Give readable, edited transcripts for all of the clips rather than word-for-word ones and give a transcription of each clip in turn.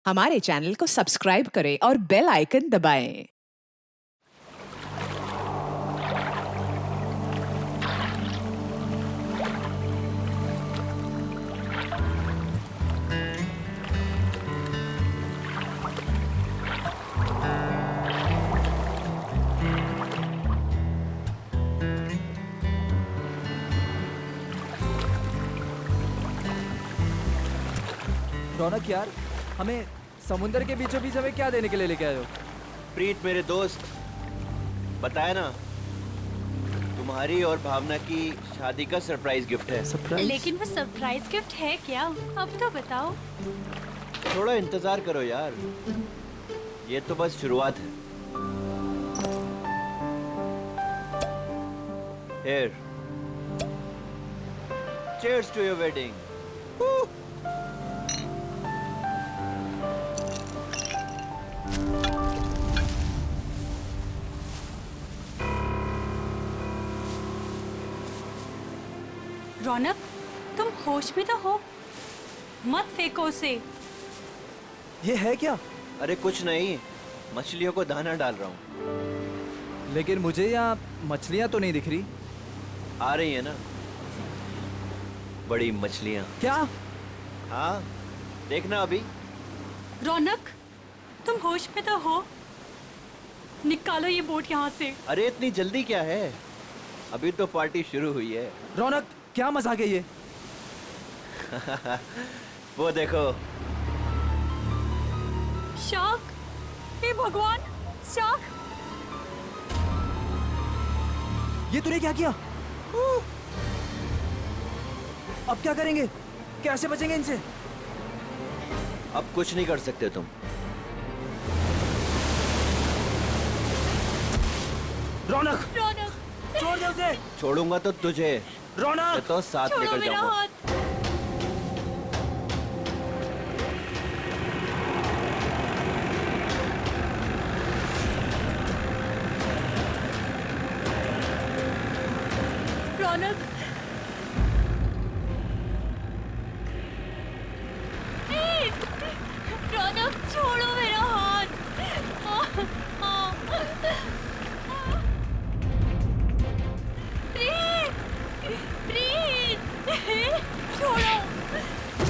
हमारे चैनल को सब्सक्राइब करें और बेल आइकन दबाएं। रौनक यार, हमें समुंदर के बीचों बीच हमें क्या देने के लिए लेके आए हो? प्रीत मेरे दोस्त, बताया ना, तुम्हारी और भावना की शादी का सरप्राइज गिफ्ट है। सरप्राइज? लेकिन वो सरप्राइज गिफ्ट है क्या? अब तो बताओ। थोड़ा इंतजार करो यार, ये तो बस शुरुआत है। Here. Cheers to your wedding. रौनक, तुम होश में तो हो? मत फेंको उसे। ये है क्या? अरे कुछ नहीं, मछलियों को दाना डाल रहा हूँ। लेकिन मुझे यहाँ मछलियाँ तो नहीं दिख रही। आ रही है ना, बड़ी मछलियाँ। क्या? हाँ, देखना अभी। रौनक, तुम होश में तो हो? निकालो ये बोट यहाँ से। अरे इतनी जल्दी क्या है, अभी तो पार्टी शुरू हुई है। रौनक, क्या मजाक है ये? वो देखो। शार्क! हे भगवान, शार्क! ये तूने क्या किया? अब क्या करेंगे? कैसे बचेंगे इनसे? अब कुछ नहीं कर सकते तुम। रौनक, रौनक, छोड़ दे उसे। छोड़ूंगा तो तुझे, रौनक, तो साथ छोड़ो लेकर मेरा जाऊंगा। हाथ। रौनक, रौनक, छोड़ो मेरा हाथ। प्रीत, प्रीत, छोड़ो,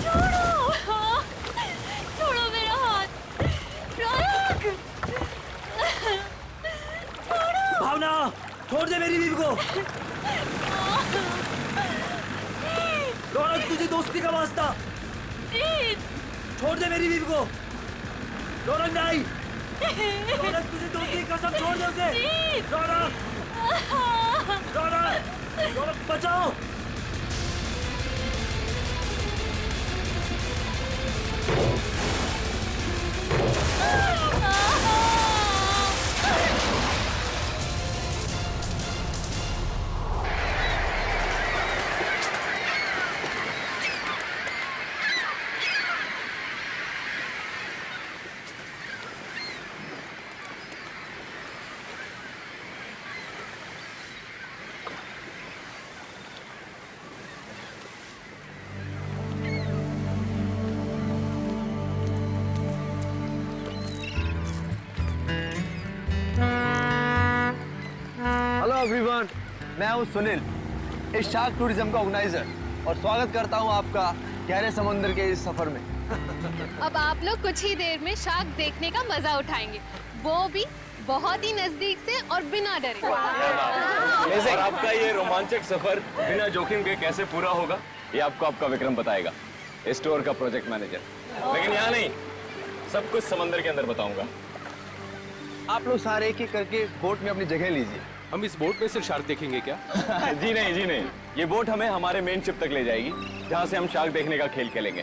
छोड़ो, छोड़ो मेरा हाथ। रौनक, छोड़ो। भावना, छोड़ दे मेरी बीवी को। रौनक, तुझे दोस्ती का वास्ता। प्रीत, छोड़ दे मेरी बीवी को। रौनक नहीं। रौनक, तुझे दोस्ती की कसम, छोड़ दे उसे। रौनक, रौनक, रौनक, बचाओ। हेलो एवरीवन, मैं हूं सुनील, इस शार्क टूरिज्म का ऑर्गेनाइजर, और स्वागत करता हूं आपका गहरे समुद्र के इस सफर में। अब आप लोग कुछ ही देर में शार्क देखने का मजा उठाएंगे, वो भी बहुत ही नजदीक से और बिना डरे। और आपका ये रोमांचक सफर बिना जोखिम के कैसे पूरा होगा, ये आपको आपका विक्रम बताएगा, स्टोर का प्रोजेक्ट मैनेजर। लेकिन यहाँ नहीं, सब कुछ समंदर के अंदर बताऊंगा। आप लोग सारे एक एक करके बोट में अपनी जगह लीजिए। हम इस बोट में से शार्क देखेंगे क्या? जी नहीं, जी नहीं, ये बोट हमें हमारे मेन शिप तक ले जाएगी, जहाँ से हम शार्क देखने का खेल खेलेंगे।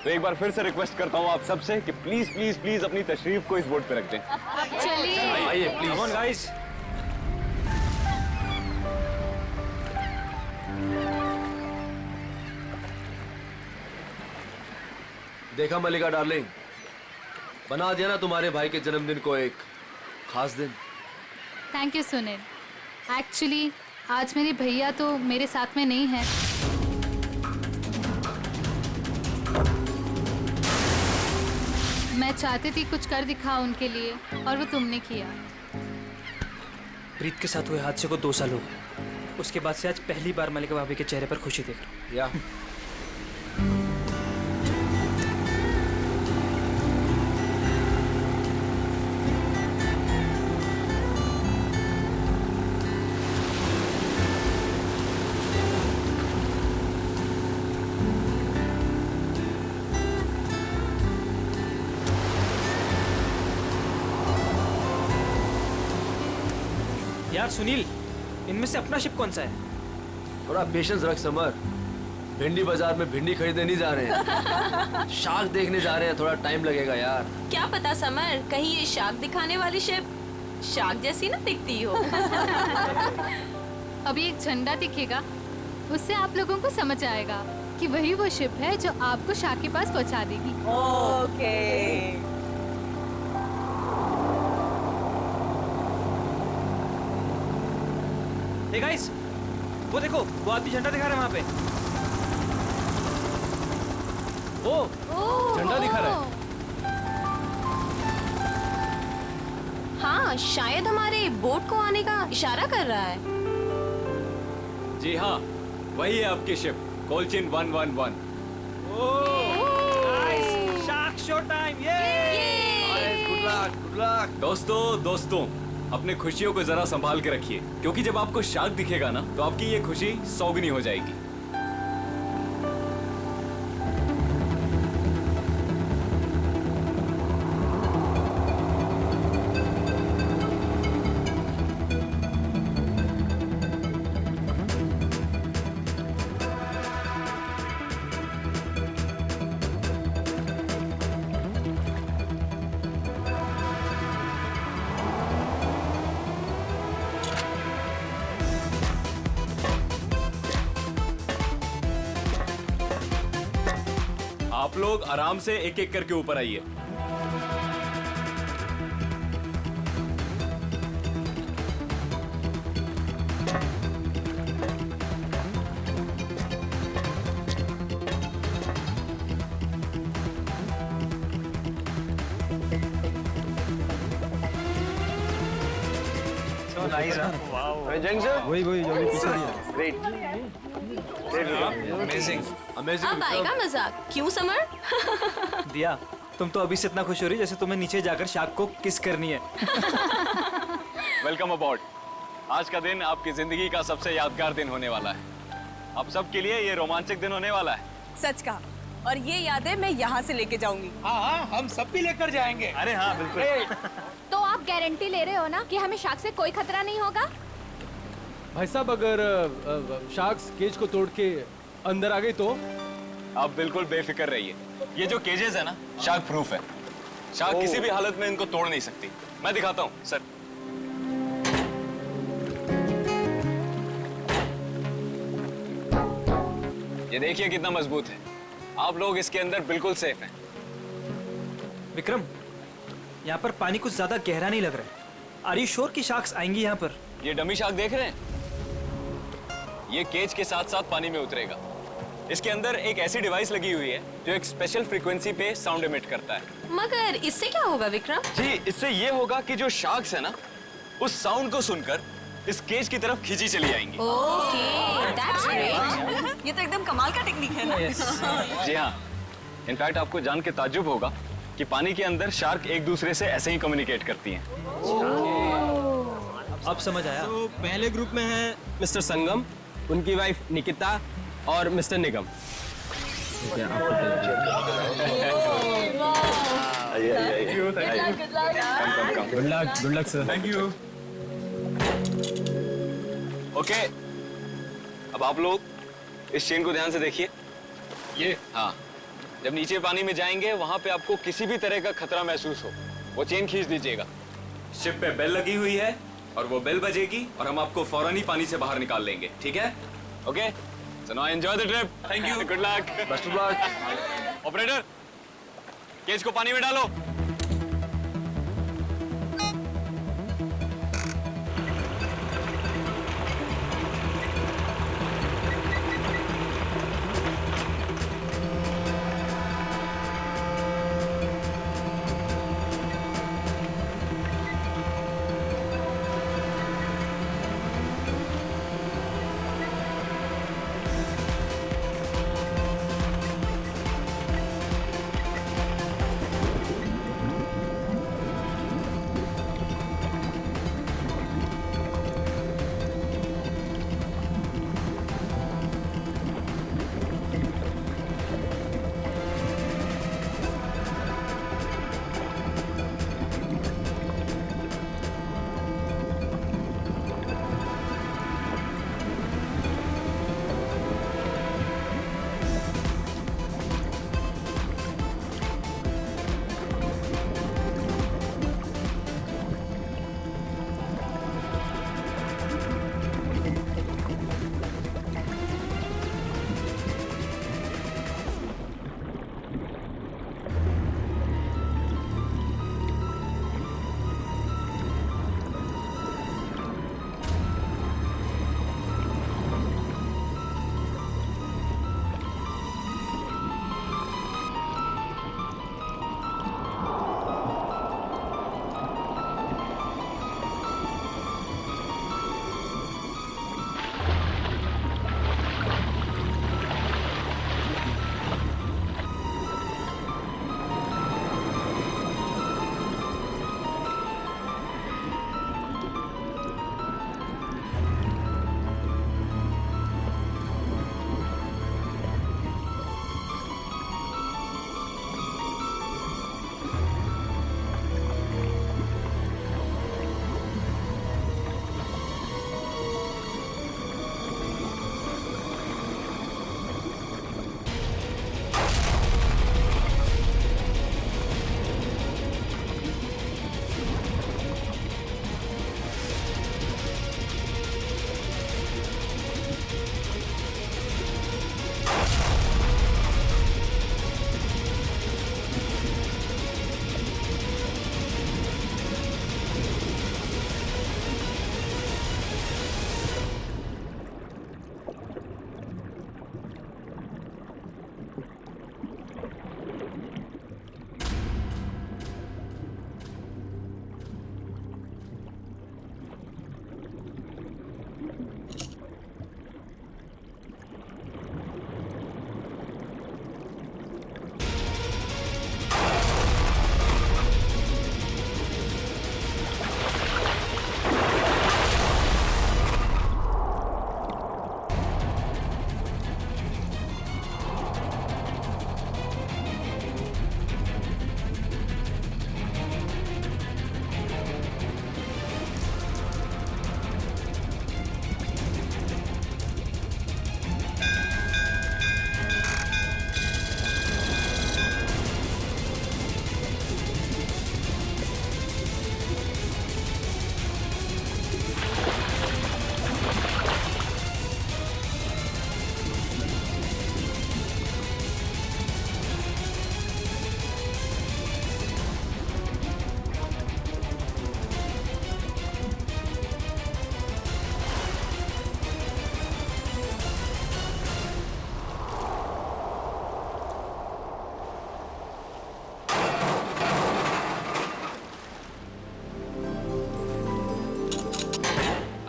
तो एक बार फिर से रिक्वेस्ट करता हूँ आप सबसे कि प्लीज प्लीज प्लीज अपनी तशरीफ को इस बोट पे रख दें। चलिए। आइए प्लीज। Come on guys. देखा मलिका डार्लिंग, बना दिया ना तुम्हारे भाई के जन्मदिन को एक खास दिन। Thank you Sunil. एक्चुअली आज मेरे भैया तो मेरे साथ में नहीं है। मैं चाहती थी कुछ कर दिखाओ उनके लिए और वो तुमने किया। प्रीत के साथ हुए हादसे को 2 साल हो गए। उसके बाद से आज पहली बार मलिका भाभी के चेहरे पर खुशी देख रहा हूँ। या यार सुनील, इनमें से अपना शिप कौन सा है? थोड़ा पेशेंस रख समर। भिंडी बाजार में भिंडी खरीदने नहीं जा रहे हैं, शार्क देखने जा रहे हैं। थोड़ा टाइम लगेगा यार। क्या पता समर, कहीं ये शार्क दिखाने वाली शिप शार्क जैसी ना दिखती हो। अभी एक झंडा दिखेगा, उससे आप लोगों को समझ आएगा कि वही वो शिप है जो आपको शार्क के पास पहुंचा देगी। ओके। हे गाइस, वो देखो, वो आदमी झंडा दिखा रहा है वहाँ पे। ओ झंडा दिखा रहा है। हाँ, शायद हमारे बोट को आने का इशारा कर रहा है। जी हाँ, वही है आपकी शिप, कोलचिन 111। Nice, shark show time. Good luck, good luck. दोस्तों, अपने खुशियों को जरा संभाल के रखिए, क्योंकि जब आपको शार्क दिखेगा ना, तो आपकी ये खुशी सौगुनी हो जाएगी। आप लोग आराम से एक एक करके ऊपर आइए। So nice, huh? Wow. Jeng sir? वही जो भी पीछे दिया। Great. Amazing. अमेजिंग। अब आएगा मजाक, क्यों समर? दिया, तुम तो अभी से इतना खुश हो रही जैसे तुम्हें नीचे जाकर शार्क को किस करनी है। वेलकम अबॉर्ड। आज का दिन आपकी जिंदगी का सबसे यादगार दिन होने वाला है। आप सबके लिए ये रोमांचक दिन होने वाला है। सच का, और ये यादें मैं यहाँ से लेके जाऊंगी। हाँ, हम सब भी लेकर जाएंगे। अरे हाँ, बिल्कुल। तो आप गारंटी ले रहे हो ना कि हमें शार्क से कोई खतरा नहीं होगा? भाई साहब, अगर शार्क्स केज को तोड़ के अंदर आ गई तो? आप बिल्कुल बेफिक्र रहिए। ये जो केजेस है ना, शार्क प्रूफ है। शार्क किसी भी हालत में इनको तोड़ नहीं सकती। मैं दिखाता हूँ सर। ये देखिए कितना मजबूत है। आप लोग इसके अंदर बिल्कुल सेफ हैं। विक्रम, यहाँ पर पानी कुछ ज्यादा गहरा नहीं लग रहा है। आर यू श्योर कि शार्क्स आएंगी यहाँ पर? ये डमी शार्क देख रहे हैं? ये केज के साथ साथ पानी में उतरेगा। इसके अंदर एक ऐसी डिवाइस लगी हुई है जो एक स्पेशल फ्रीक्वेंसी पे साउंड एमिट करता है। मगर इससे क्या होगा विक्रम? जी, इससे ये होगा कि जो शार्क्स है ना, उस साउंड को सुनकर इस केज की तरफ खींची चली आएंगी। Okay, that's great. ये तो एकदम कमाल का टेक्निक है ना? जी हाँ, इनफैक्ट आपको जान के ताज्जुब होगा कि पानी के अंदर शार्क एक दूसरे से ऐसे ही कम्युनिकेट करती हैं। अब समझ आया। तो पहले ग्रुप में है मिस्टर संगम, उनकी वाइफ निकिता और mister Nigam. Good luck sir. Thank you. Okay, अब आप लोग इस चेन को ध्यान से देखिए। ये हाँ, जब नीचे पानी में जाएंगे वहां पे आपको किसी भी तरह का खतरा महसूस हो, वो चेन खींच दीजिएगा। शिप पे बेल लगी हुई है और वो बेल बजेगी और हम आपको फौरन ही पानी से बाहर निकाल लेंगे, ठीक है? Okay, so now enjoy the trip. Thank you, good luck, best of luck. Operator, cage को पानी में डालो।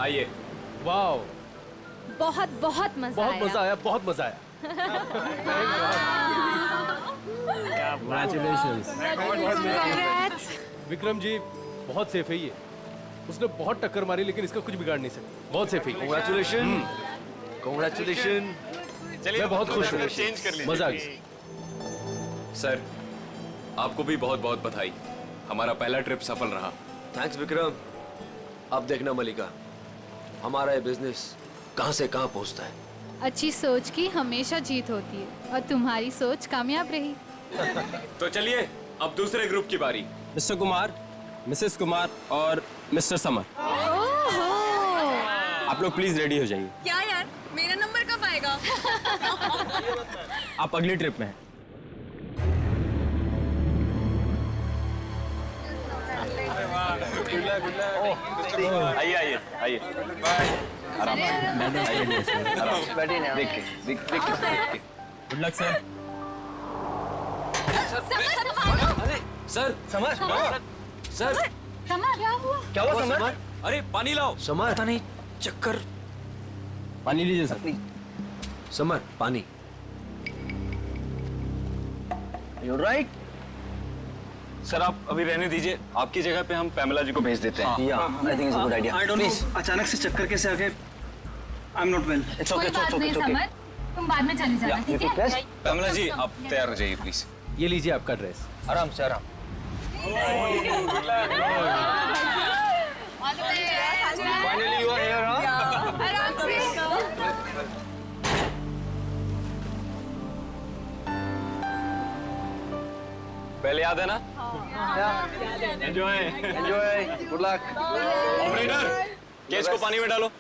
आइए। वाओ, बहुत बहुत मजा बहुत आया। मजा आया, बहुत मजा आया। विक्रम जी बहुत सेफ है ये, उसने बहुत टक्कर मारी लेकिन इसका कुछ बिगाड़ नहीं सकता, बहुत सेफ है। Congratulations, congratulations। चलिए मैं बहुत खुश हूँ, चेंज कर लीजिए। मजा आ गया। सर, आपको भी बहुत बहुत बधाई, हमारा पहला ट्रिप सफल रहा। थैंक्स विक्रम। अब देखना मलिका, हमारा ये बिजनेस कहाँ से कहाँ पहुँचता है। अच्छी सोच की हमेशा जीत होती है और तुम्हारी सोच कामयाब रही। तो चलिए अब दूसरे ग्रुप की बारी। मिस्टर कुमार, मिसेस कुमार और मिस्टर समर, आप लोग प्लीज रेडी हो जाइए। क्या यार, मेरा नंबर कब आएगा? आप अगली ट्रिप में हैं। आइए आइए आइए, आराम बैठिए, देख के। Good luck sir. Sir. Summer, sir क्या हुआ समर? अरे पानी लाओ। समर, पता नहीं, चक्कर। पानी लीजिए सर। समर, पानी। You're right. सर आप अभी रहने दीजिए, आपकी जगह पे हम पैमेला जी को भेज देते हैं। Yeah, I think it's a good idea. I don't Please. No अचानक से चक्कर कैसे आ गए। I am not well. It's okay, it's okay, it's okay. तुम बाद में चली जाना, You take rest. पैमेला जी आप तैयार हो जाइए प्लीज। ये लीजिए आपका ड्रेस। आराम से, आराम। Finally you are here, huh? पहले याद है ना? Yeah. Enjoy. Enjoy. Good luck. Operator, cage को पानी में डालो।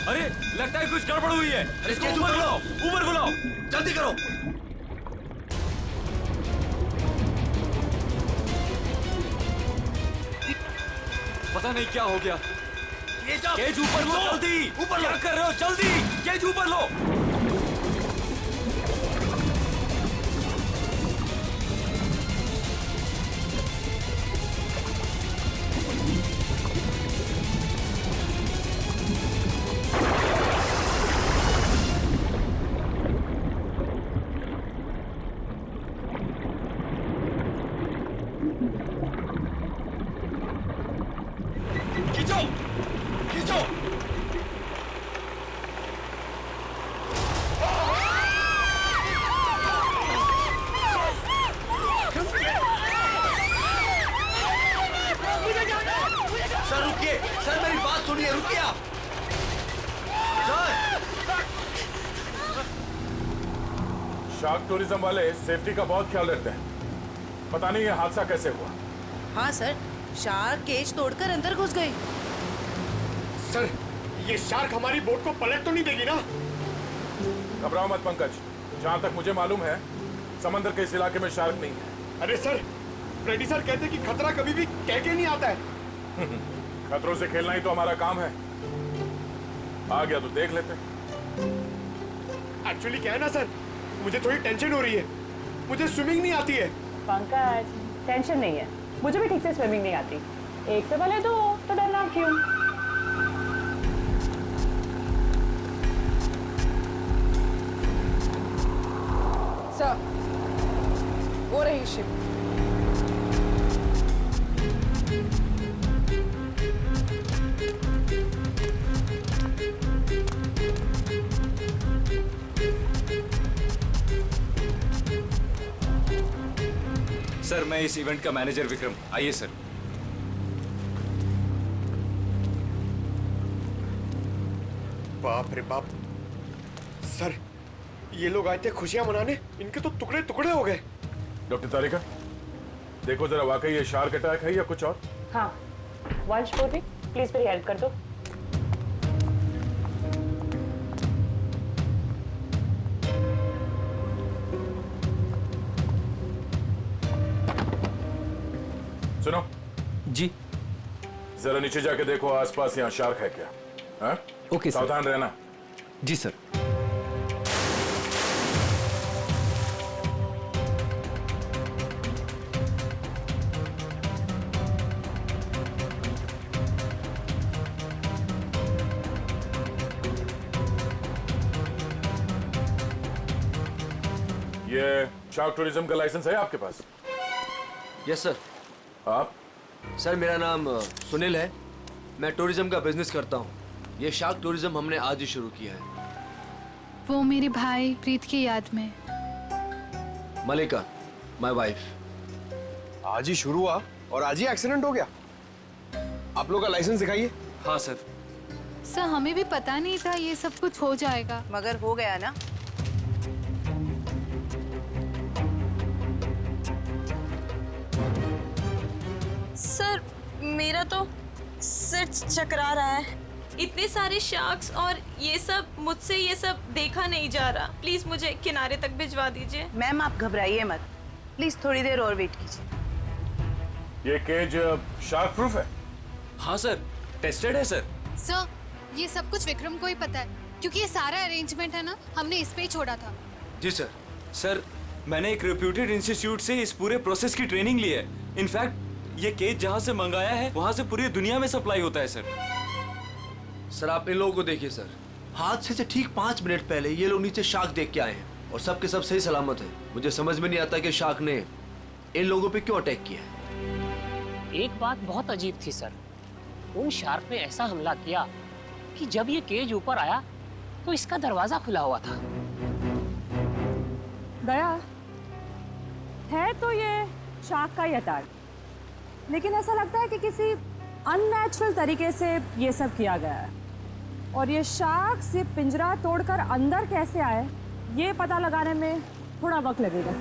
अरे लगता है कुछ गड़बड़ हुई है। इसको ऊपर बुलाओ, ऊपर बुलाओ, जल्दी करो। पता नहीं क्या हो गया। केज ऊपर लो, जल्दी ऊपर। क्या कर रहे हो? जल्दी केज ऊपर लो। खींचो, खींचो। सर रुकिए, सर मेरी बात सुनिए, रुकिए आप। शार्क टूरिज्म वाले सेफ्टी का बहुत ख्याल रखते हैं। पता नहीं ये हादसा कैसे हुआ। हाँ सर, शार्क केज तोड़कर अंदर घुस गए। सर, ये शार्क हमारी बोट को पलट तो नहीं देगी ना? घबराओ मत पंकज, जहाँ तक मुझे मालूम है समंदर के इस इलाके में शार्क नहीं है। अरे सर, फ्रेडी सर कहते कि खतरा कभी भी कह के नहीं आता है। खतरों से खेलना ही तो हमारा काम है। आ गया तो देख लेते। एक्चुअली क्या है ना सर, मुझे थोड़ी टेंशन हो रही है। मुझे स्विमिंग नहीं आती है। पंकज, टेंशन नहीं है, मुझे भी ठीक से स्विमिंग नहीं आती। एक से भले दो, तो डरना क्यों? सर, वो रही शिप। सर, मैं इस इवेंट का मैनेजर विक्रम। आइए सर। बाप रे बाप, सर ये लोग आए थे खुशियां मनाने, इनके तो टुकड़े टुकड़े हो गए। डॉक्टर तारिका, देखो जरा वाकई ये शार्क अटैक है या कुछ और। हाँ, वंश बोली, प्लीज मेरी हेल्प कर दो। सुनो जी, जरा नीचे जाके देखो आसपास यहाँ शार्क है क्या। हाँ? Okay sir. सावधान रहना। जी सर। ये शार्क टूरिज्म का लाइसेंस है आपके पास? Yes sir. आप? सर मेरा नाम सुनील है, मैं टूरिज्म का बिजनेस करता हूँ। ये शार्क टूरिज्म हमने आज ही शुरू किया है। वो मेरे भाई प्रीत की याद में। मलिका, माय वाइफ। आज ही शुरू हुआ और आज ही एक्सीडेंट हो गया। आप लोग का लाइसेंस दिखाइए। हाँ सर। सर, हमें भी पता नहीं था ये सब कुछ हो जाएगा। मगर हो गया ना। सर, मेरा तो सिर चकरा रहा है। इतने सारे शार्क्स और ये सब, मुझसे ये सब देखा नहीं जा रहा। प्लीज मुझे किनारे तक भिजवा दीजिए। मैम आप घबराइए मत, प्लीज थोड़ी देर और वेट कीजिए। ये केज शार्क प्रूफ है? हाँ सर, टेस्टेड है सर। सर, ये सब कुछ विक्रम को ही पता है, क्योंकि ये सारा अरेंजमेंट है ना, हमने इस पे ही छोड़ा था। जी सर। सर, मैंने एक रेप्यूटेड इंस्टीट्यूट से इस पूरे प्रोसेस की ट्रेनिंग ली है। इनफैक्ट ये केज जहाँ से मंगाया है वहाँ से पूरी दुनिया में सप्लाई होता है सर। सर आप इन लोगों को देखिए सर, हादसे से ठीक 5 मिनट पहले ये लोग नीचे शार्क देख के आए हैं और सबके सब सही सलामत है। मुझे समझ में नहीं आता कि शार्क ने इन लोगों पे क्यों अटैक किया है। एक बात बहुत अजीब थी सर, उन शार्क ने ऐसा हमला किया कि जब ये केज ऊपर आया तो इसका दरवाजा खुला हुआ था। दया है तो ये शार्क का ही अटैक, लेकिन ऐसा लगता है कि किसी अननेचुरल तरीके से ये सब किया गया है। और ये शार्क से पिंजरा तोड़कर अंदर कैसे आए, ये पता लगाने में थोड़ा वक्त लगेगा।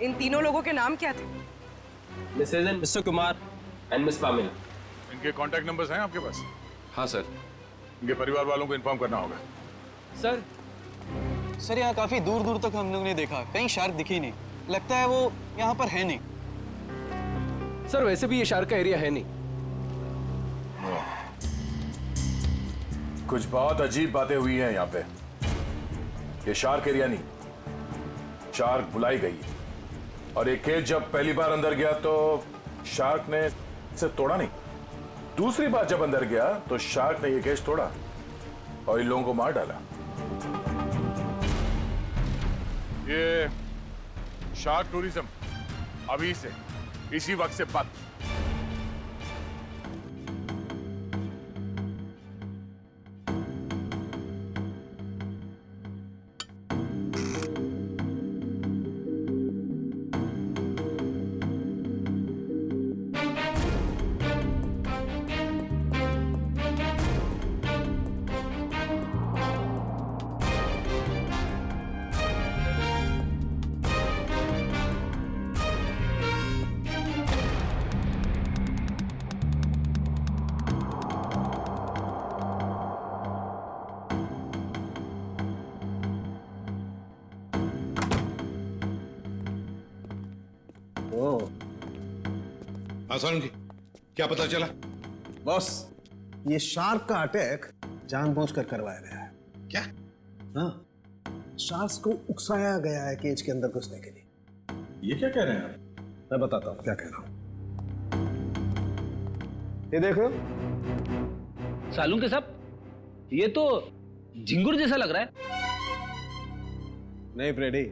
इन तीनों लोगों के नाम क्या थे? Mrs and Mr Kumar and miss Pamela. इनके कांटेक्ट नंबर्स हैं आपके पास? हाँ सर। इनके परिवार वालों को इन्फॉर्म करना होगा। सर यहाँ काफी दूर दूर तक हम लोग ने देखा, कहीं शार्क दिखी नहीं। लगता है वो यहाँ पर है नहीं। सर, वैसे भी ये शार्क का एरिया है नहीं। कुछ बहुत अजीब बातें हुई हैं यहाँ पे। ये शार्क एरिया नहीं, शार्क बुलाई गई। और एक केज जब पहली बार अंदर गया तो शार्क ने इसे तोड़ा नहीं। दूसरी बार जब अंदर गया तो शार्क ने ये केज तोड़ा और इन लोगों को मार डाला। ये शार्क टूरिज्म अभी से इसी वक्त से बंद। आसान की क्या पता चला? बॉस, ये शार्क का अटैक जानबूझकर करवाया गया है। क्या? हाँ, शार्क को उकसाया गया है केज के अंदर घुसने के लिए। ये क्या कह रहे हैं आप? मैं बताता हूँ क्या कह रहा हूँ। ये देखो सालून के साहब, ये तो झिंगुर जैसा लग रहा है। नहीं फ्रेडी,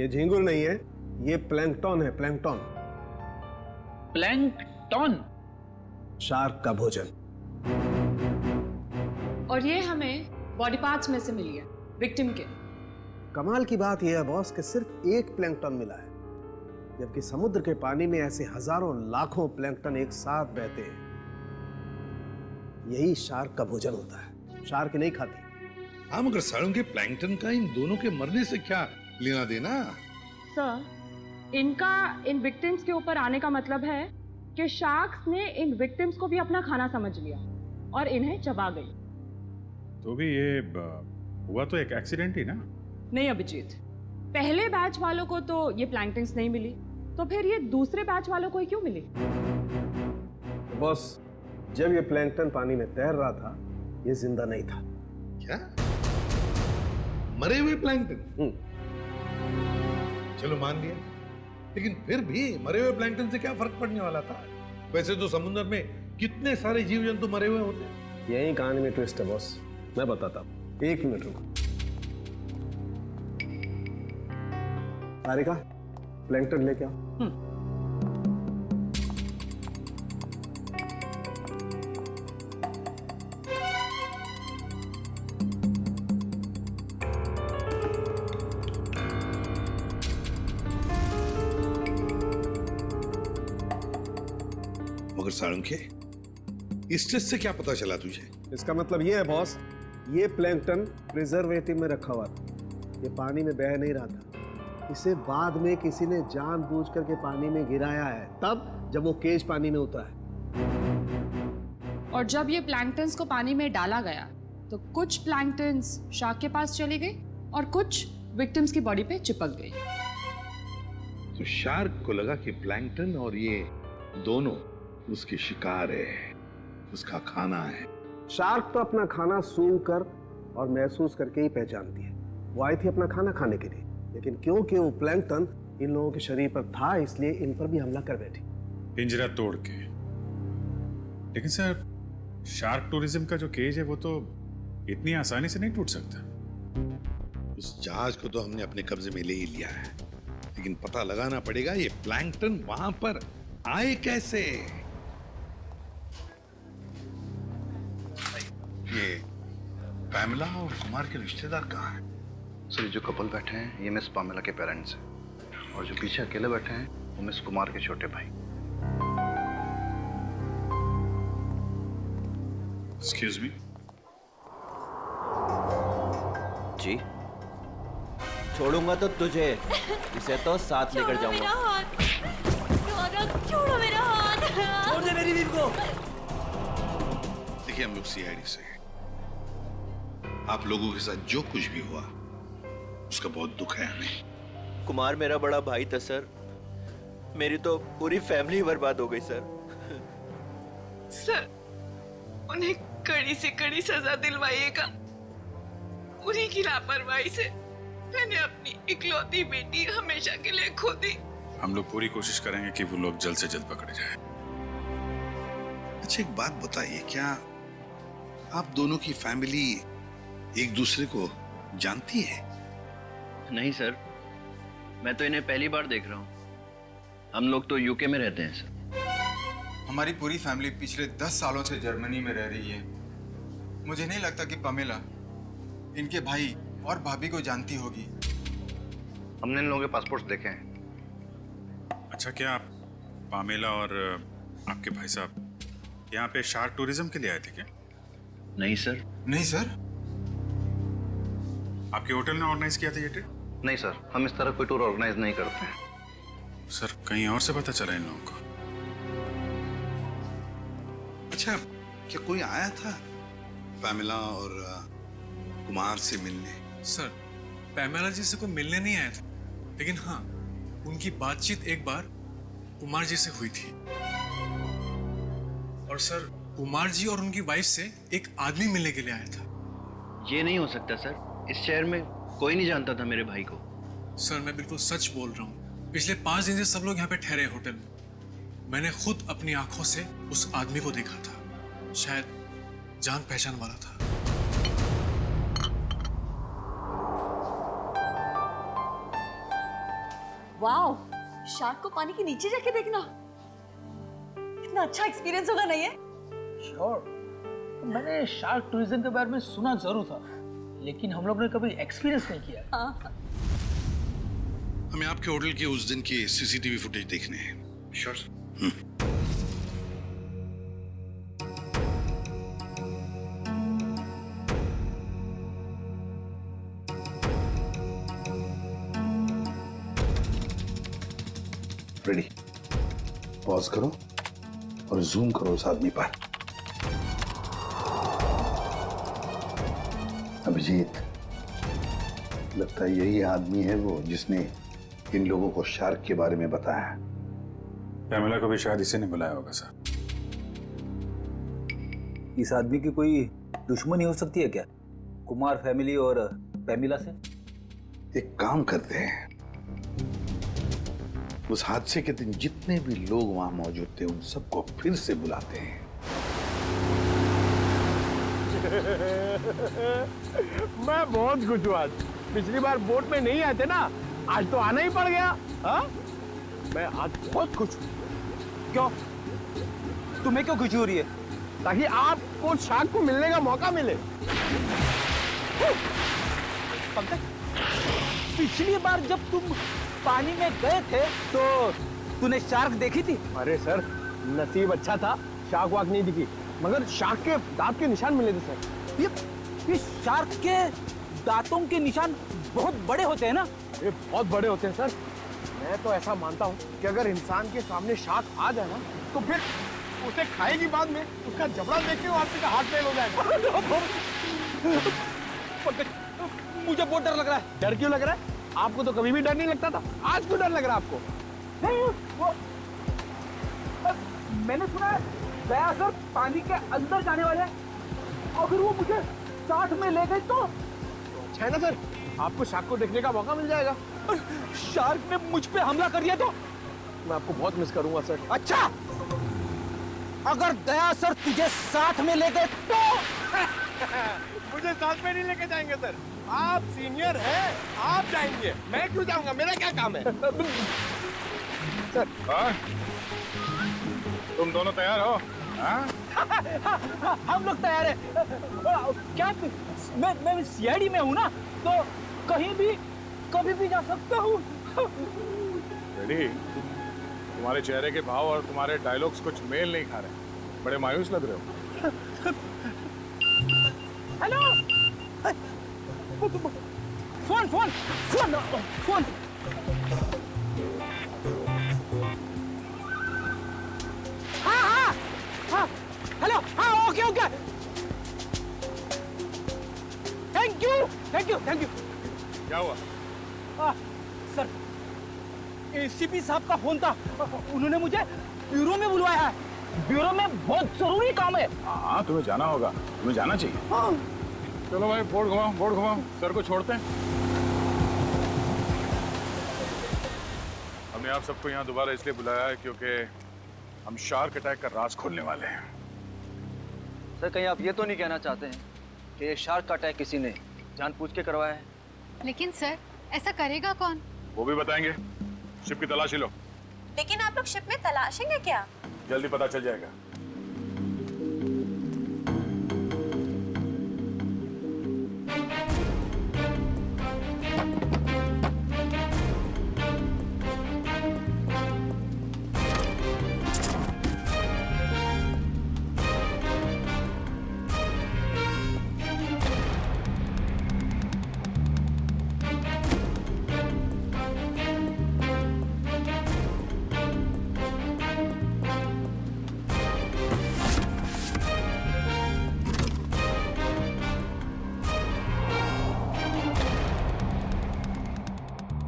ये झींगुर नहीं है, ये प्लैंकटन है। प्लैंकटन। प्लैंकटन? शार्क का भोजन। और ये हमें बॉडी पार्ट्स में से मिली है विक्टिम के। कमाल की बात यह है बॉस कि सिर्फ एक प्लैंकटन मिला है, जबकि समुद्र के पानी में ऐसे हजारों लाखों प्लैंकटन एक साथ बहते हैं। यही शार्क का भोजन होता है। शार्क नहीं खाती। हाँ, मगर सालुंके प्लैंकटन का इन दोनों के मरने से क्या लेना देना? सर, इनका इन विक्टिम्स के ऊपर आने का मतलब है कि शार्क्स ने इन विक्टिम्स को भी अपना खाना समझ लिया और इन्हें चबा गई। तो भी ये हुआ तो एक एक्सीडेंट ही ना? नहीं अभिजीत, पहले बैच वालों को तो ये प्लैंकटन्स नहीं मिली, तो फिर ये दूसरे बैच वालों को ही क्यों मिली? बॉस, जब ये प्लैंकटन पानी में तैर रहा था, ये जिंदा नहीं था। क्या? मरे हुए प्लैंकटन? चलो मान लिया, लेकिन फिर भी मरे हुए प्लैंकटन से क्या फर्क पड़ने वाला था? वैसे तो समुद्र में कितने सारे जीव जंतु मरे हुए होते हैं। यही कहानी में ट्विस्ट है बॉस, मैं बताता हूँ। 1 मिनट रुको। सारिका, प्लैंकटन लेके आओ। मगर सालुंके, इस टेस्ट से क्या पता चला तुझे? इसका मतलब ये है बॉस, ये प्लैंकटन प्रिजर्वेटिव में रखा हुआ था। ये पानी में बह नहीं रहा था। इसे बाद में किसी ने जानबूझ करके पानी में गिराया है, तब जब वो केज पानी में उतरा है। और जब ये प्लैंकटन्स को पानी में डाला गया तो कुछ प्लैंकटन्स शार्क के पास चली गई और कुछ विक्टिम्स की बॉडी पे चिपक गई। तो शार्क को लगा कि प्लैंकटन और ये दोनों उसके शिकार है, उसका खाना है। शार्क तो अपना खाना सूंघ कर और महसूस करके ही पहचानती है। वो आई थी अपना खाना खाने के लिए, लेकिन क्योंकि वो प्लैंकटन इन लोगों के शरीर पर था, इसलिए इन पर भी हमला कर बैठी। पिंजरा तोड़ के। लेकिन सर, शार्क टूरिज्म का जो केज है वो तो इतनी आसानी से नहीं टूट सकता। उस जहाज को तो हमने अपने कब्जे में ले ही लिया है, लेकिन पता लगाना पड़ेगा ये प्लैंकटन वहां पर आए कैसे। ये पैमेला और कुमार के रिश्तेदार कहाँ हैं? सर, जो कपल बैठे हैं ये मिस पामेला के पेरेंट्स हैं, और जो पीछे अकेले बैठे हैं वो मिस कुमार के छोटे भाई। Excuse me. जी, छोड़ूंगा तो तुझे, इसे तो साथ लेकर जाऊंगा। छोड़ो मेरा हाथ। छोड़ दे मेरी बीवी को। देखिए, हम लोग सीआईडी से हैं। आप लोगों के साथ जो कुछ भी हुआ उसका बहुत दुख है हमें। कुमार मेरा बड़ा भाई था सर, मेरी तो पूरी फैमिली बर्बाद हो गई सर। सर, उन्हें कड़ी से कड़ी सजा दिलवाइएगा। उन्हीं की लापरवाही से मैंने अपनी इकलौती बेटी हमेशा के लिए खो दी। हम लोग पूरी कोशिश करेंगे कि वो लोग जल्द से जल्द पकड़े जाएं। अच्छा, एक बात बताइए, क्या आप दोनों की फैमिली एक दूसरे को जानती है? नहीं सर, मैं तो इन्हें पहली बार देख रहा हूँ। हम लोग तो यूके में रहते हैं सर। हमारी पूरी फैमिली पिछले 10 सालों से जर्मनी में रह रही है। मुझे नहीं लगता कि पमेला इनके भाई और भाभी को जानती होगी। हमने इन लोगों के पासपोर्ट देखे हैं। अच्छा, क्या आप पामेला और आपके भाई साहब यहाँ पे शार्क टूरिज्म के लिए आए थे क्या? नहीं सर। नहीं सर? आपके होटल ने ऑर्गेनाइज किया था ये ट्रिप? नहीं सर, हम इस तरह कोई टूर ऑर्गेनाइज नहीं करते हैं। सर, कहीं और से पता चला इन लोगों को? अच्छा, क्या कोई आया था पैमेला और कुमार से मिलने? सर, पैमेला जी से कोई मिलने नहीं आया था, लेकिन हाँ, उनकी बातचीत एक बार कुमार जी से हुई थी। और सर कुमार जी और उनकी वाइफ से एक आदमी मिलने के लिए आया था। ये नहीं हो सकता सर, इस शहर में कोई नहीं जानता था मेरे भाई को। सर मैं बिल्कुल सच बोल रहा हूँ, पिछले 5 दिन से सब लोग यहाँ पे ठहरे होटल में। मैंने खुद अपनी आंखों से उस आदमी को देखा था, शायद जान पहचान वाला था। वाओ, शार्क को पानी के नीचे जाके देखना कितना अच्छा एक्सपीरियंस होगा, नहीं है? श्योर। मैंने शार्क टूरिज्म के बारे में सुना जरूर था, लेकिन हम लोग ने कभी एक्सपीरियंस नहीं किया। हाँ। हमें आपके होटल के उस दिन की सीसीटीवी फुटेज देखने हैं। Sure sir. रेडी, पॉज करो और जूम करो उस आदमी पर। अभिजीत, लगता है यही आदमी है वो जिसने इन लोगों को शार्क के बारे में बताया है। पैमेला को भी शायद इसी ने बुलाया होगा सर। इस आदमी की कोई दुश्मनी हो सकती है क्या, कुमार फैमिली और पैमेला से? एक काम करते हैं, उस हादसे के दिन जितने भी लोग वहां मौजूद थे उन सबको फिर से बुलाते हैं। मैं बहुत खुश हूँ आज। पिछली बार बोट में नहीं आए थे ना, आज तो आना ही पड़ गया। हाँ, मैं आज बहुत खुश हूँ। क्यों? तुम्हें क्यों खुशी हो रही है? ताकि आपको शार्क को मिलने का मौका मिले। पिछली बार जब तुम पानी में गए थे तो तूने शार्क देखी थी? अरे सर, नसीब अच्छा था, शार्क वाक नहीं दिखी, मगर शार्क के दांत के निशान मिले थे सर। ये शार्क के दांतों के निशान बहुत बड़े होते हैं ना? ये बहुत बड़े होते हैं सर। मैं तो ऐसा मानता हूँ कि अगर इंसान के सामने शार्क आ जाए ना, तो फिर उसे खाएगी बाद में उसका जबड़ा देख के वो आदमी का हार्ट फेल हो जाएगा। मुझे बहुत डर लग रहा है। डर क्यों लग रहा है? आपको तो कभी भी डर नहीं लगता था, आज क्यों डर लग रहा है आपको? नहीं, वो मैंने सुना है दया सर पानी के अंदर जाने वाले हैं। अगर वो मुझे साथ में ले गए तो अच्छा है ना सर, आपको शार्क को देखने का मौका मिल जाएगा। शार्क ने मुझ पे हमला कर दिया तो मैं आपको बहुत मिस करूंगा सर। अच्छा, अगर दया सर तुझे साथ में ले गए तो? मुझे साथ में नहीं लेके जाएंगे सर, आप सीनियर हैं, आप जाएंगे, मैं क्यों जाऊंगा, मेरा क्या काम है? सर तुम दोनों तैयार हो? हम लोग तैयार हैं। क्या मैं सीआईडी में हूँ ना, तो कहीं भी कभी भी जा सकता हूँ। रेडी, तुम्हारे चेहरे के भाव और तुम्हारे डायलॉग्स कुछ मेल नहीं खा रहे, बड़े मायूस लग रहे हो। Hello, phone phone phone phone. हाँ, हेलो, हाँ, okay okay, thank you thank you thank you. क्या हुआ? सर, एसीपी साहब का फोन था, उन्होंने मुझे ब्यूरो में बुलवाया है। ब्यूरो में बहुत जरूरी काम है। हाँ, तुम्हें जाना होगा, तुम्हें जाना चाहिए। हाँ। चलो भाई, बोर्ड घुमाओ, सर को छोड़ते हैं। हमने आप सबको यहाँ दोबारा इसलिए बुलाया है क्योंकि हम शार्क अटैक का राज खोलने वाले हैं। सर, कहीं आप ये तो नहीं कहना चाहते हैं कि ये शार्क का अटैक किसी ने जानबूझ के करवाया है? लेकिन सर, ऐसा करेगा कौन? वो भी बताएंगे। शिप की तलाशी लो। लेकिन आप लोग शिप में तलाशेंगे क्या? जल्दी पता चल जाएगा।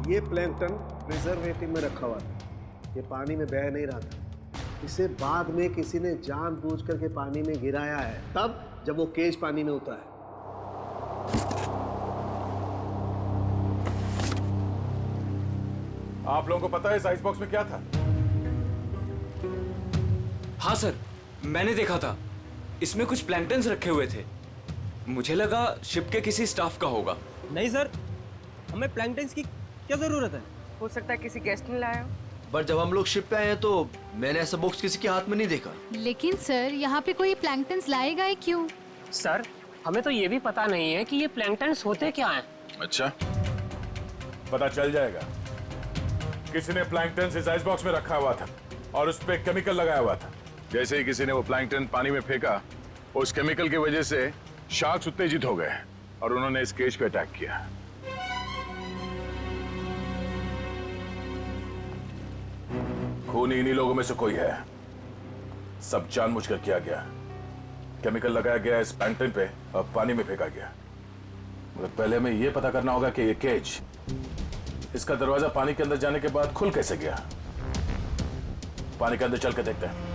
ये प्लैंकटन प्रिजर्वेटिव में रखा हुआ था, ये पानी में बह नहीं रहा था। इसे बाद में किसी ने जानबूझ करके पानी में गिराया है, तब जब वो केज पानी में उतरा है। आप लोगों को पता है इस आइस बॉक्स में क्या था? हाँ सर, मैंने देखा था। इसमें कुछ प्लैंकटन्स रखे हुए थे। मुझे लगा शिप के किसी स्टाफ का होगा। नहीं सर, हमें प्लैंकटन्स की क्या जरूरत है? हो सकता है किसी गेस्ट ने लाया हो। पर जब हम लोग शिप पे आए हैं तो मैंने ऐसा बॉक्स किसी के हाथ में नहीं देखा। लेकिन सर, यहाँ पे कोई प्लैंकटन्स लाएगा ही क्यों? सर, हमें तो ये भी पता नहीं है कि ये प्लैंकटन्स होते क्या हैं। अच्छा, पता चल जाएगा। किसी ने प्लैंकटन्स इस आइस बॉक्स में रखा हुआ था और उस पे केमिकल लगाया हुआ था। जैसे ही किसी ने वो प्लैंकटन पानी में फेंका, उस केमिकल की वजह से शार्क्स उत्तेजित हो गए और उन्होंने इस केज पे अटैक किया। खून इन्हीं लोगों में से कोई है। सब जानबूझकर किया गया। केमिकल लगाया गया इस प्लैंकटन पे और पानी में फेंका गया। मगर पहले हमें यह पता करना होगा कि ये केज, इसका दरवाजा पानी के अंदर जाने के बाद खुल कैसे गया। पानी के अंदर चल के देखते हैं।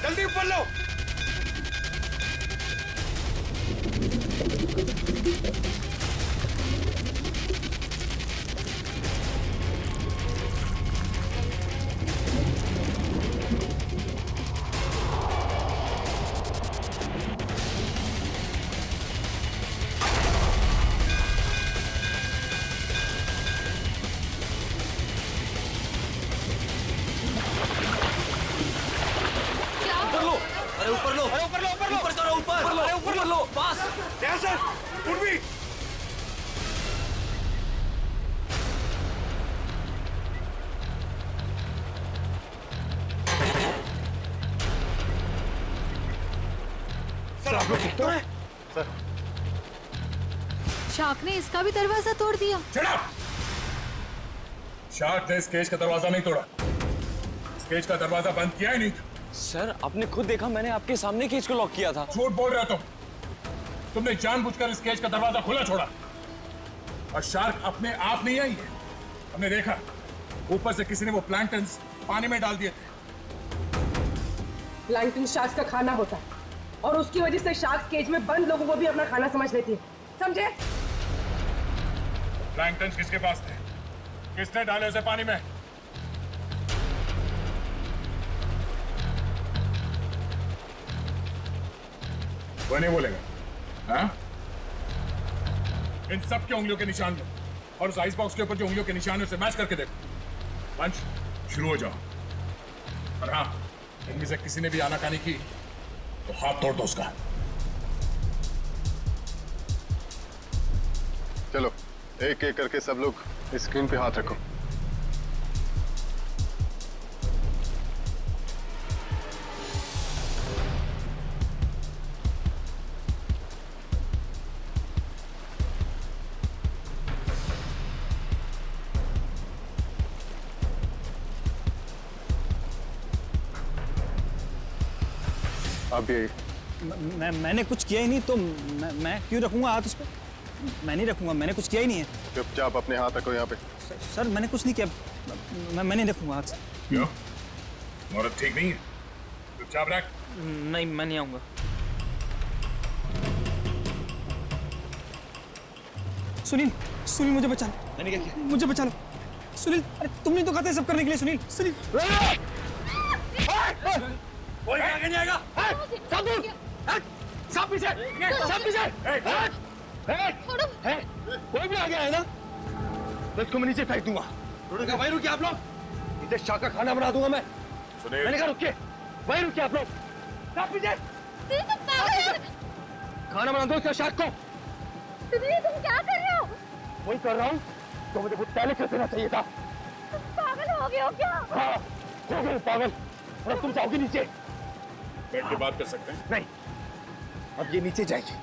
जल्दी ऊपर लो। ऊपर लो, ऊपर करो, ऊपर लो, पास। सर, उर्मी। सर आप लोग ठीक तो हैं? सर शार्क ने इसका भी दरवाजा तोड़ दिया। शार्क ने इस केज का दरवाजा नहीं तोड़ा, इस केज का दरवाजा बंद किया ही नहीं था। सर आपने खुद देखा, मैंने आपके सामने केज को लॉक किया था। झूठ बोल रहे हो तुमने जानबूझकर इस केज का दरवाजा खुला छोड़ा। और शार्क अपने आप नहीं आई है, हमने देखा ऊपर से किसी ने वो प्लैंक्टन्स पानी में डाल दिए थे। प्लैंकटन शार्क्स का खाना होता है और उसकी वजह से शार्क्स केज में बंद लोगों को भी अपना खाना समझ लेती है, समझे? प्लैंक्टन्स किसके पास थे? किसने डाले उसे पानी में? वो नहीं बोलेगा। हाँ? इन सब के उंगलियों के निशान लो और उस आइस बॉक्स के ऊपर जो उंगलियों के निशान है उसे मैच करके देखो। पंच शुरू हो जाओ। और हाँ, इनमें से किसी ने भी आनाकानी की तो हाथ तोड़ दो उसका। चलो एक एक करके सब लोग स्क्रीन पे हाथ रखो। अब ये मैंने कुछ किया ही नहीं तो मैं क्यों रखूंगा हाथ उस पर? मैं नहीं रखूंगा, मैंने कुछ किया ही नहीं है। चुपचाप अपने हाथ रखो यहाँ पे। सर मैंने कुछ नहीं किया, मैं नहीं रखूंगा हाथ। क्यों? औरत ठीक नहीं है? चुपचाप रख। नहीं, मैं नहीं आऊंगा। सुनील, सुनील मुझे बचा लो। मैंने क्या किया? मुझे बचा लो सुनील। अरे तुमने तो कहा था सब करने के लिए। सुनील, सुनील। कोई आगे नहीं आएगा। सब दूर, सब पीछे, सब पीछे। कोई भी आगे आए ना तो इसको मैं नीचे फेंक दूंगा। रुकिए, वहीं रुकिए आप लोग। इसे शार्क का खाना बना दूंगा मैं। मैंने कहा रुकिए, वहीं रुकिए आप लोग। सब पीछे। खाना बना दो इसका शार्क को। तुम क्या कर रहे हो? वही कर रहा हूँ तो मुझे कुछ पहले कर देना चाहिए था। तुम पागल हो गए हो क्या? हाँ, हो गए पागल। और तुम जाओगे नीचे। बैठ के बात कर सकते हैं? नहीं, अब ये नीचे जाएगी।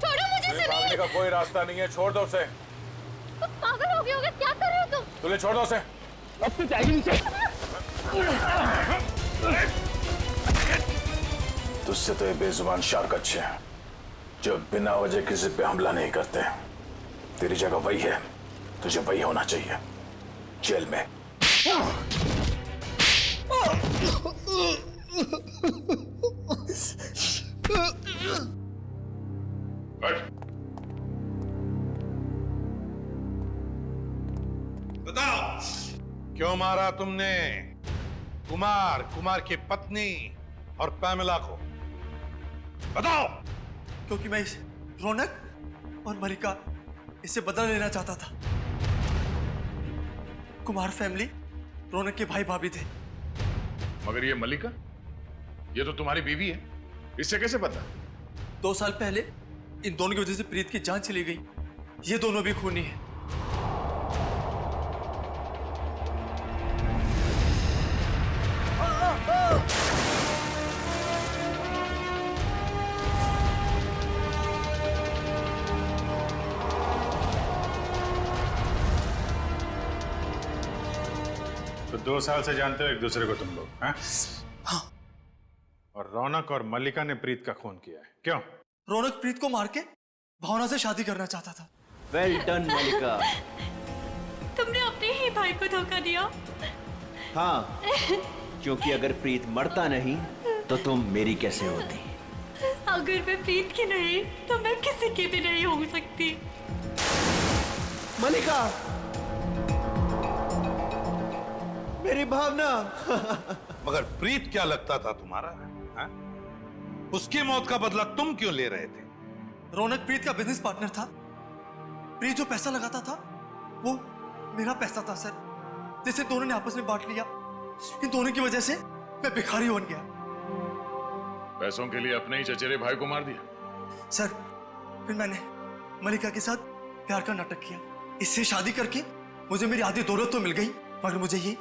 छोड़ो मुझे समीर। भागने का कोई रास्ता नहीं है, छोड़ दो उसे। तुम पागल हो गए होगे, क्या कर रहे हो तुम? तुझे छोड़ दो उसे। अब तो जाएगी नीचे। तुझसे तो ये बेजुबान शार्क अच्छे हैं जो बिना वजह किसी पे हमला नहीं करते। तेरी जगह वही है, तुझे वही होना चाहिए, जेल में। बताओ क्यों मारा तुमने कुमार की पत्नी और पैमेला को? बताओ। क्योंकि मैं इस रौनक और मलिका इससे बदला लेना चाहता था। कुमार फैमिली रौनक के भाई भाभी थे। मगर ये मलिका, ये तो तुम्हारी बीवी है, इससे कैसे पता? 2 साल पहले इन दोनों की वजह से प्रीत की जान चली गई। ये दोनों भी खूनी हैं। तो 2 साल से जानते हो एक दूसरे को तुम लोग? हाँ? हाँ। और रौनक और मल्लिका ने प्रीत का खून किया है, क्यों? रौनक प्रीत को मार के भावना से शादी करना चाहता था। वेल डन मल्लिका। तुमने अपने ही भाई को धोखा दिया। हाँ, क्योंकि अगर प्रीत मरता नहीं तो तुम मेरी कैसे होती? अगर मैं प्रीत की नहीं तो मैं किसी की भी नहीं हो सकती। मलिका, मेरी भावना। मगर प्रीत क्या लगता था तुम्हारा? हा? उसकी मौत का बदला तुम क्यों ले रहे थे? रौनक प्रीत का बिजनेस पार्टनर था। प्रीत जो पैसा लगाता था वो मेरा पैसा था सर, जिसे दोनों ने आपस में बांट लिया। इन दोनों की वजह से मैं भिखारी बन गया। पैसों के लिए अपने ही चचेरे भाई को मार दिया? सर फिर मैंने मलिका के साथ प्यार का नाटक किया। इससे शादी करके मुझे मेरी आधी दौलत तो मिल गई, मगर मुझे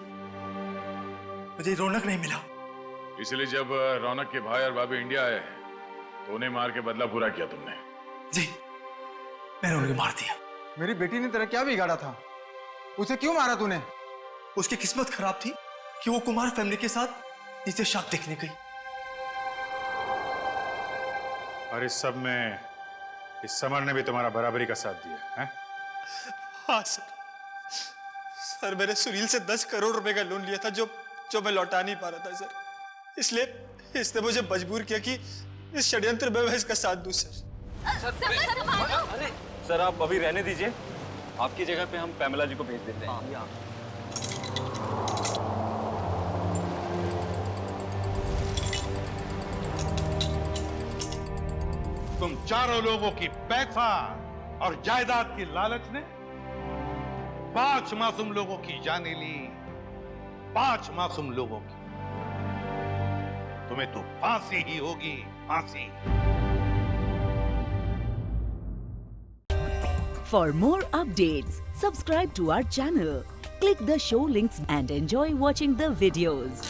रौनक नहीं मिला। इसलिए जब रौनक के भाई और भाभी इंडिया आए तो उन्हें मार के बदला पूरा किया तुमने? जी, मैंने उन्हें मार दिया। मेरी बेटी ने तेरा क्या बिगाड़ा था? उसे क्यों मारा तूने? उसकी किस्मत खराब थी कि वो कुमार फैमिली के साथ नीचे शाप देखने गई। और इस सब में इस समर ने भी तुम्हारा बराबरी का साथ दिया है? हाँ सर, मैंने सुनील से 10 करोड़ रुपए का लोन लिया था जो मैं लौटा नहीं पा रहा था सर। इसलिए इसने मुझे मजबूर किया कि इस षड्यंत्र में मैं इसका साथ दूं सर। अरे सर, आप अभी रहने दीजिए, आपकी जगह पे हम पैमेला जी को भेज देते हैं। तुम चारों लोगों की पैसा और जायदाद की लालच ने 5 मासूम लोगों की जानें ली। 5 मासूम लोगों की। तुम्हें तो फांसी ही होगी, फांसी। For more updates, subscribe to our channel, click the show links and enjoy watching the videos.